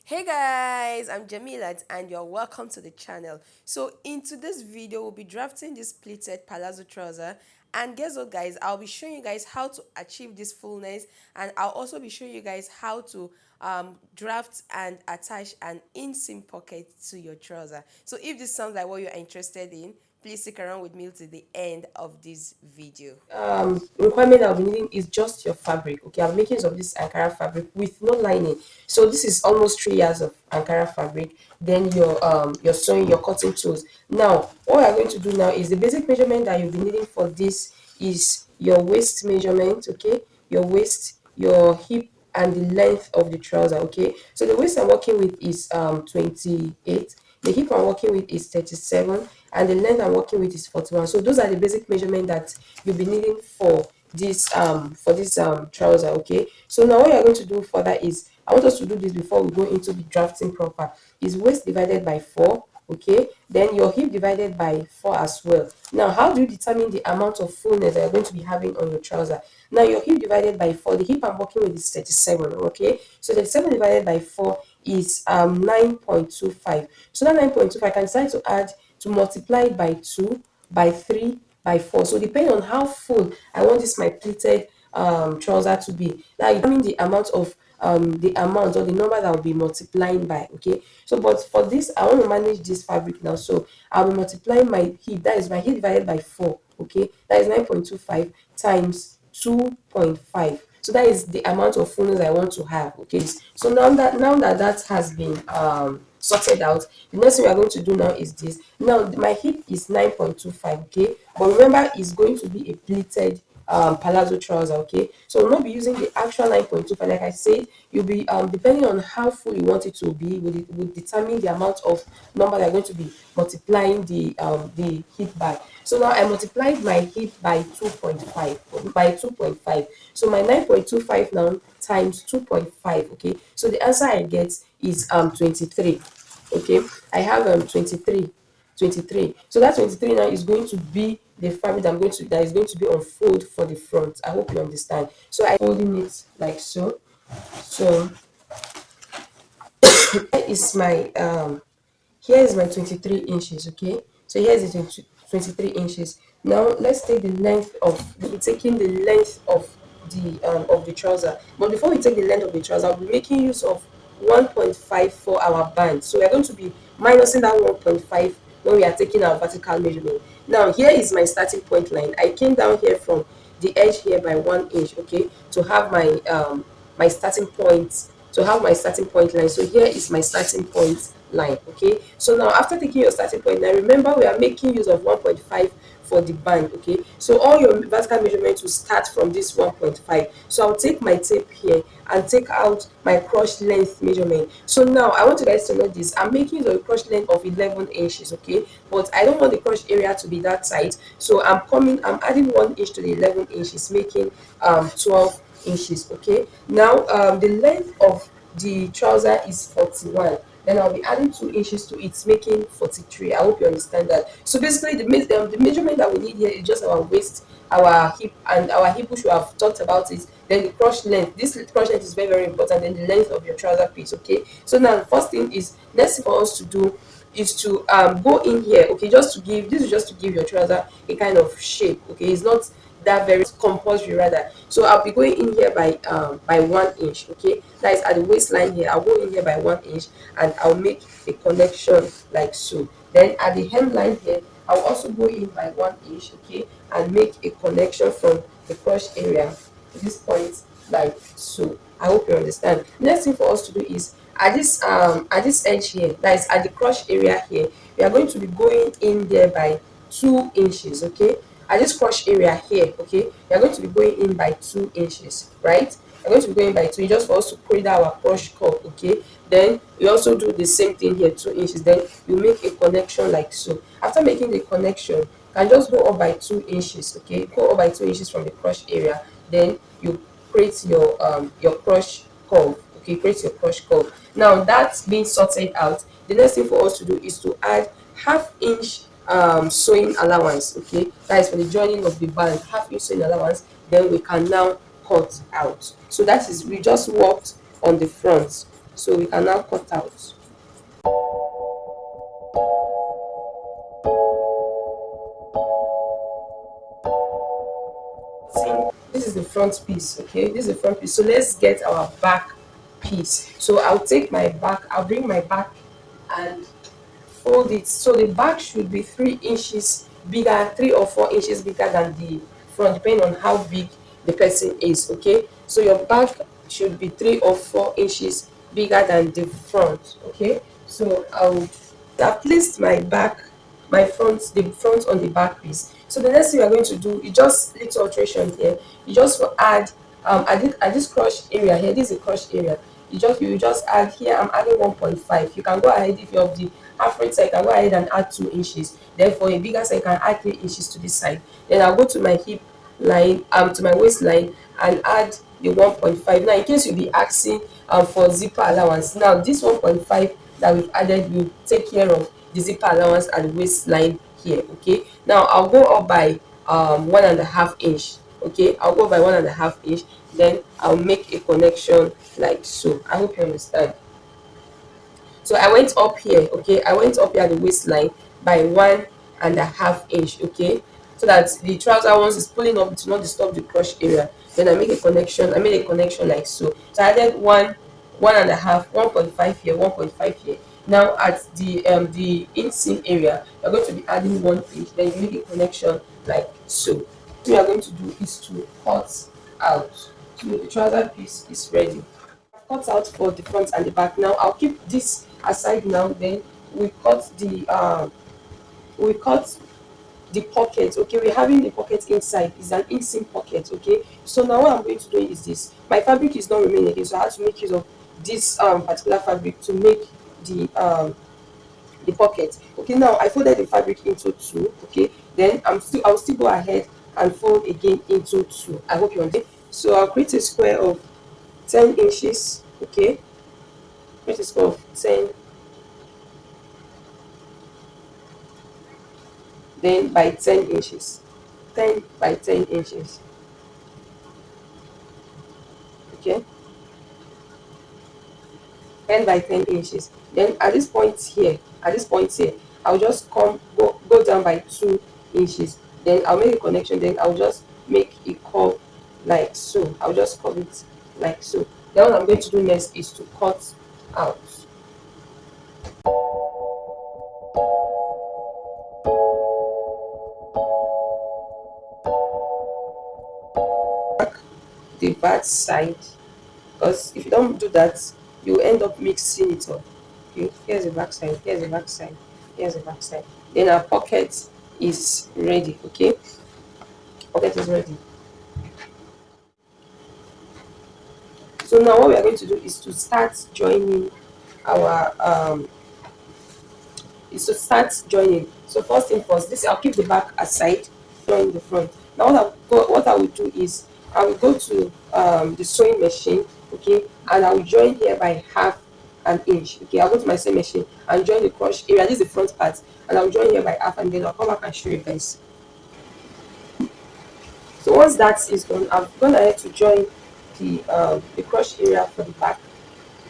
Hey guys, I'm Jamilat and you're welcome to the channel. So in today's video, we'll be drafting this pleated palazzo trouser, and guess what guys, I'll be showing you guys how to achieve this fullness, and I'll also be showing you guys how to draft and attach an inseam pocket to your trouser. So if this sounds like what you're interested in, please stick around with me till the end of this video. Requirement I'll be needing is just your fabric. Okay, I'm making use of this Ankara fabric with no lining. So this is almost 3 years of Ankara fabric. Then your sewing, your cutting tools. Now, what we're going to do now is the basic measurement that you'll be needing for this is your waist measurement. Okay, your waist, your hip, and the length of the trouser. Okay, so the waist I'm working with is 28. The hip I'm working with is 37, and the length I'm working with is 41. So those are the basic measurement that you'll be needing for this trouser. Okay, so now what you're going to do further is, I want us to do this before we go into the drafting proper, is waist divided by 4. Okay, then your hip divided by 4 as well. Now, how do you determine the amount of fullness that you're going to be having on your trouser? Now, your hip divided by 4, the hip I'm working with is 37. Okay, so 37 divided by 4 is 9.25. So that 9.25, I can decide to multiply it by 2, by 3, by 4. So depending on how full I want this my pleated trouser to be, now you determine the amount or the number that I'll be multiplying by. Okay, so but for this I want to manage this fabric now, so I'll be multiplying my hip, that is my hip divided by 4. Okay, that is 9.25 times 2.5. So that is the amount of fullness I want to have. Okay, so now that has been sorted out, the next thing we are going to do now is this. Now my hip is 9.25. Okay, but remember it's going to be a pleated palazzo trouser. Okay, so we'll not be using the actual 9.25. Like I said, you'll be depending on how full you want it to be, would determine the amount of number that are going to be multiplying the hip by. So now I multiplied my hip by 2.5, so my 9.25 now times 2.5. Okay, so the answer I get is 23. Okay, I have 23. So that 23 now is going to be the fabric that is going to be unfold for the front. I hope you understand. So I folding it like so. So here is my 23 inches. Okay, so here's the 23 inches. Now let's take the length of we're taking the length of the trouser. But before we take the length of the trouser, we'll be making use of 1.5 for our band. So we're going to be minusing that 1.5 when we are taking our vertical measurement. Now here is my starting point line. I came down here from the edge here by 1 inch. Okay, to have my starting point, line. So here is my starting point line. Okay, so now after taking your starting point, now remember we are making use of 1.5 for the band. Okay, so all your vertical measurements will start from this 1.5. So I'll take my tape here and take out my crotch length measurement. So now I want you guys to know this, I'm making use of a crotch length of 11 inches. Okay, but I don't want the crotch area to be that tight, so I'm adding 1 inch to the 11 inches, making 12 inches. Okay, now the length of the trouser is 41, then I'll be adding 2 inches to it, making 43. I hope you understand that. So basically the measurement that we need here is just our waist, our hip, and our hip, which we have talked about it. Then the crotch length, this crotch length is very very important. Then the length of your trouser piece. Okay, so now the first thing is, next thing for us to do is to go in here. Okay, just to give your trouser a kind of shape. Okay, it's not that very compulsory rather. So I'll be going in here by 1 inch. Okay, that is at the waistline here. I'll go in here by 1 inch, and I'll make a connection like so. Then at the hemline here, I'll also go in by 1 inch. Okay, and make a connection from the crotch area to this point like so. I hope you understand. Next thing for us to do is, at this edge here, that is at the crotch area here, we are going to be going in there by 2 inches. Okay, at this crotch area here. Okay, we are going to be going in by 2 inches, right? We're going to be going by 2, just for us to create our crotch curve. Okay, then we also do the same thing here, 2 inches. Then you make a connection like so. After making the connection, you can just go up by 2 inches. Okay, go up by 2 inches from the crotch area. Then you create your crotch curve. Okay, create your crotch curve. Now that's being sorted out, the next thing for us to do is to add ½ inch sewing allowance. Okay, that is for the joining of the band, ½ inch sewing allowance. Then we can now cut out. So that is, we just worked on the front. So we can now cut out. See, this is the front piece. Okay, this is the front piece. So let's get our back piece. So I'll take my back, I'll bring my back and fold it. So the back should be 3 inches bigger, 3 or 4 inches bigger than the front, depending on how big the person is. Okay, so your back should be 3 or 4 inches bigger than the front. Okay, so I've placed my back, my front, the front on the back piece. So the next thing we are going to do is just little alteration here. You just for add at this crush area here, this is a crush area. You just add here. I'm adding 1.5. You can go ahead if you have the average side, you can go ahead and add 2 inches. Then for a bigger side, you can add 3 inches to this side. Then I'll go to my hip line, to my waistline, and add the 1.5. Now, in case you'll be asking for zipper allowance, now this 1.5 that we've added will take care of the zipper allowance at the waistline here. Okay. Now I'll go up by 1.5 inch. Okay, I'll go by 1.5 inch. Then I'll make a connection like so. I hope you understand. So I went up here. Okay, I went up here at the waistline by 1.5 inch. Okay, so that the trouser, once it's pulling up, to not disturb the crush area. Then I make a connection. I made a connection like so. So I added 1.5, 1.5 here, 1.5 here. Now at the inseam area, you're going to be adding 1 inch. Then you make a connection like so. What we are going to do is to cut out. So the trouser piece is ready. Cut out for the front and the back. Now I'll keep this aside now. Then we cut the pocket. Okay, we're having the pocket inside. It's an inseam pocket. Okay, so now what I'm going to do is this. My fabric is not remaining again, so I had to make use of this particular fabric to make the pocket. Okay, now I folded the fabric into two. Okay, then I'll still go ahead and fold again into two. I hope you understand. So I'll create a square of 10 inches. Okay, create a square of 10, then by 10 inches, 10 by 10 inches. Okay, 10 by 10 inches. Then at this point here, I'll just go down by 2 inches. Then I'll make a connection. Then I'll just make a curve like so. I'll just curve it like so. Then what I'm going to do next is to cut out. The bad side, because if you don't do that, you end up mixing it up. Okay, here's the back side, here's the back side, here's the back side. Then our pocket is ready. Okay, pocket is ready. So now what we are going to do is to start joining our So first thing first, this I'll keep the back aside, join the front. Now what I will do is I will go to the sewing machine. Okay, and I will join here by 1/2 inch. Okay, I'll go to my sewing machine and join the crush area. This is the front part, and I'll join here by half, and then I'll come back and show you guys. So once that is done, I'm going ahead to join the crush area for the back.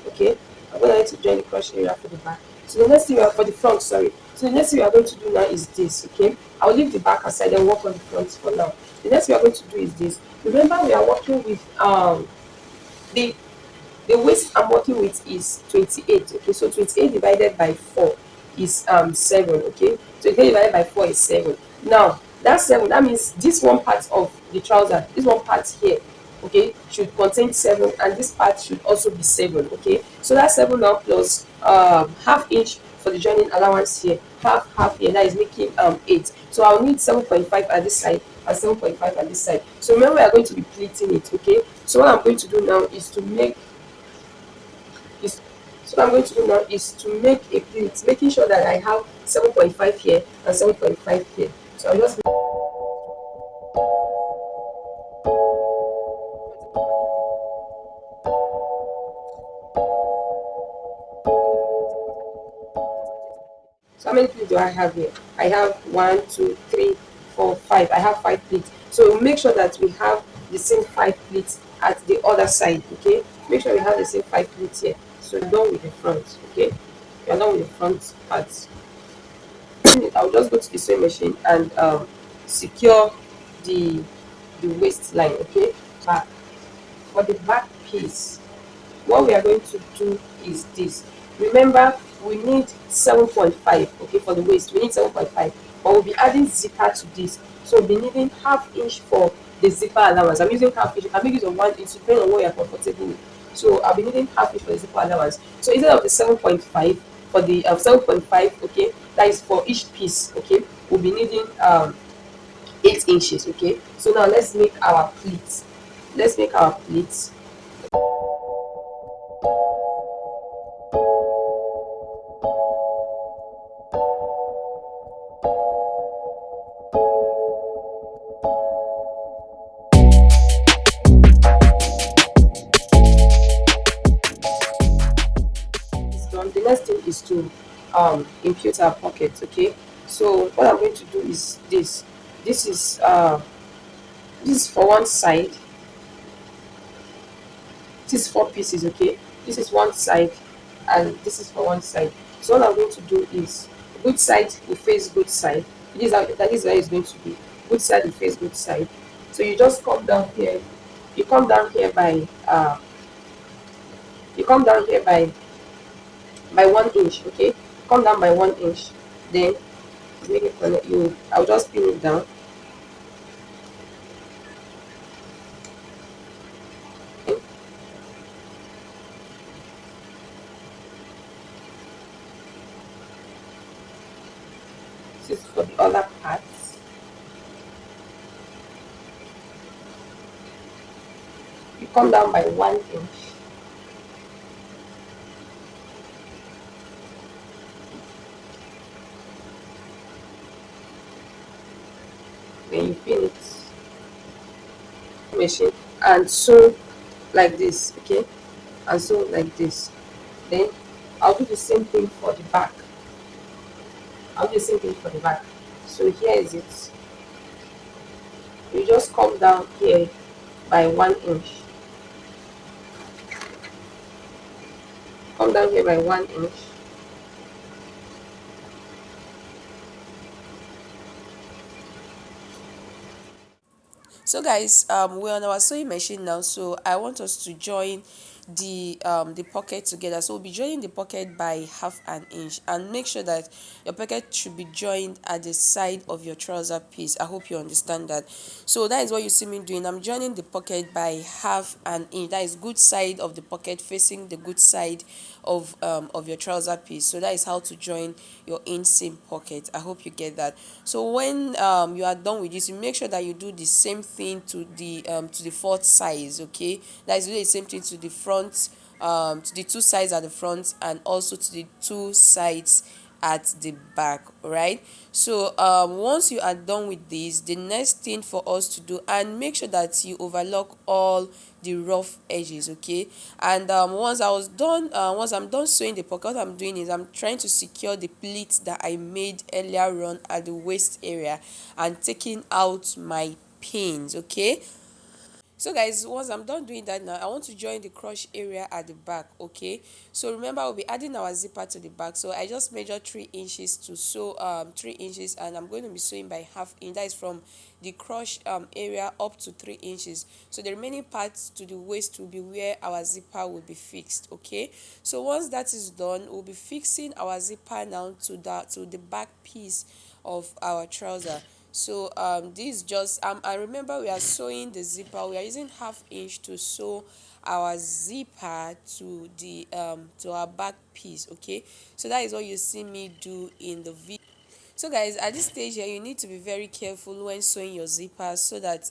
Okay, I'm going to join the crush area for the back. So the next thing we are for the front, sorry. So the next thing we are going to do now is this. Okay, I'll leave the back aside and work on the front for now. The next thing we are going to do is this. Remember, we are working with the waist I'm working with is 28. Okay, so 28 divided by 4 is 7. Okay, 28 divided by 4 is 7. Now that's 7. That means this one part of the trouser, this one part here, okay, should contain 7, and this part should also be 7. Okay, so that's 7 now plus 1/2 inch for the joining allowance here, half here, that is making 8. So I'll need 7.5 at this side and 7.5 at this side. So remember, we are going to be pleating it. Okay, so what I'm going to do now is to make is so what I'm going to do now is to make a pleat, making sure that I have 7.5 here and 7.5 here. So I'll just So how many pleats do I have here? I have 1, 2, 3, 4, 5. I have 5 pleats. So make sure that we have the same 5 pleats at the other side. Okay, make sure we have the same 5 pleats here. So you're done with the front, okay? You're done with the front part. I'll just go to the sewing machine and secure the waistline, okay? Back. For the back piece, what we are going to do is this. Remember, we need 7.5, okay, for the waist. We need 7.5, but we'll be adding zipper to this. So we'll be needing half inch for the zipper allowance. I'm using half inch. You can make use of 1 inch depending on what you're comfortable with. So I'll be needing half inch for the zipper allowance. So instead of the 7.5 for the 7.5, okay, that is for each piece, okay, we'll be needing 8 inches, okay. So now let's make our pleats. Let's make our pleats. Done. The next thing is to impute our pocket, okay. So what I'm going to do is this. This is this is for one side. This is 4 pieces, okay. This is one side and this is for one side. So what I'm going to do is good side will face good side. That is how it's going to be. Good side will face good side. So you just come down here. You come down here by you come down here by 1 inch, okay. Come down by 1 inch. Then make it connect. I'll just pin it down. This is for the other parts. You come down by 1 inch. Then you pin it machine and sew like this, okay, and sew like this. Then I'll do the same thing for the back. I'll do the same thing for the back. So here is it. You just come down here by 1 inch. Come down here by 1 inch. So guys, we're on our sewing machine now, so I want us to join the pocket together. So we'll be joining the pocket by 1/2 inch, and make sure that your pocket should be joined at the side of your trouser piece. I hope you understand that. So that is what you see me doing. I'm joining the pocket by 1/2 inch. That is good side of the pocket facing the good side of your trouser piece. So that is how to join your inseam pocket. I hope you get that. So when you are done with this, you make sure that you do the same thing to the fourth size, okay. That is, do the same thing to the front, to the two sides at the front, and also to the two sides at the back, right? So once you are done with this, the next thing for us to do, and make sure that you overlock all the rough edges, okay. And once I'm done sewing the pocket, what I'm doing is I'm trying to secure the pleat that I made earlier on at the waist area, and taking out my pins, okay. So guys, once I'm done doing that, now I want to join the crotch area at the back, okay. So remember, we'll be adding our zipper to the back. So I just measure 3 inches to sew 3 inches, and I'm going to be sewing by 1/2 inch. That is from the crotch area up to 3 inches. So the remaining parts to the waist will be where our zipper will be fixed, okay. So once that is done, we'll be fixing our zipper now to the back piece of our trouser. So this just I remember we are sewing the zipper. We are using 1/2 inch to sew our zipper to our back piece, okay. So that is what you see me do in the video. So guys, at this stage here, you need to be very careful when sewing your zippers, so that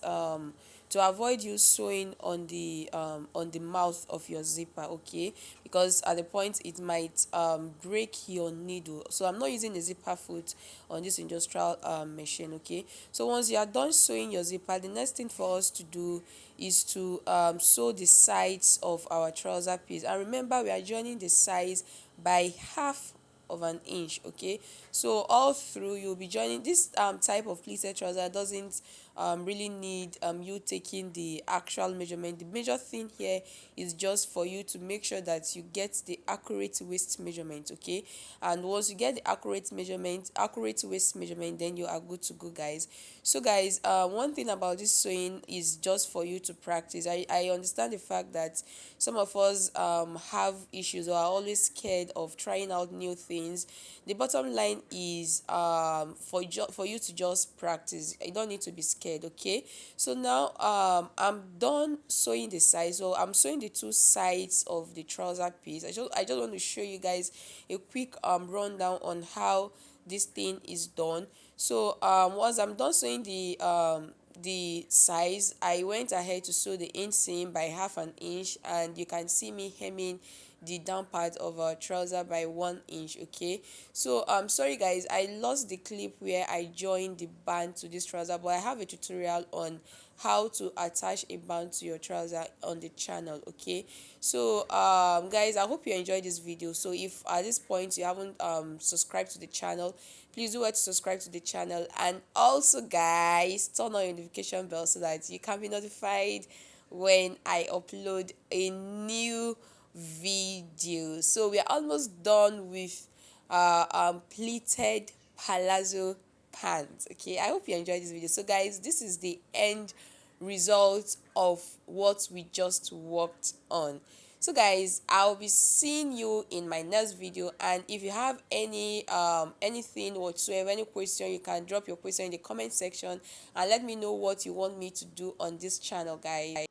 to avoid you sewing on the mouth of your zipper, okay, because at the point it might break your needle. So I'm not using a zipper foot on this industrial machine, okay. So once you are done sewing your zipper, the next thing for us to do is to sew the sides of our trouser piece. And remember, we are joining the sides by 1/2 inch, okay. So all through, you'll be joining this type of pleated trouser. Doesn't really need you taking the actual measurement. The major thing here is just for you to make sure that you get the accurate waist measurement, okay? And once you get the accurate waist measurement, then you are good to go, guys. So guys, one thing about this sewing is just for you to practice. I understand the fact that some of us have issues or are always scared of trying out new things. The bottom line is for you to just practice. You don't need to be scared, okay? So now I'm done sewing the sides. So I'm sewing the two sides of the trouser piece. I just want to show you guys a quick rundown on how this thing is done. So once I'm done sewing the size, I went ahead to sew the inseam by 1/2 inch, and you can see me hemming the down part of our trouser by 1 inch, okay? So sorry guys, I lost the clip where I joined the band to this trouser, but I have a tutorial on how to attach a band to your trouser on the channel, okay? So guys, I hope you enjoyed this video. So if at this point you haven't subscribed to the channel, please do to subscribe to the channel, and also guys, turn on your notification bell so that you can be notified when I upload a new video. So we are almost done with pleated palazzo pants, okay? I hope you enjoyed this video. So guys, this is the end result of what we just worked on. So guys, I'll be seeing you in my next video, and if you have anything whatsoever, any question, you can drop your question in the comment section and let me know what you want me to do on this channel, guys.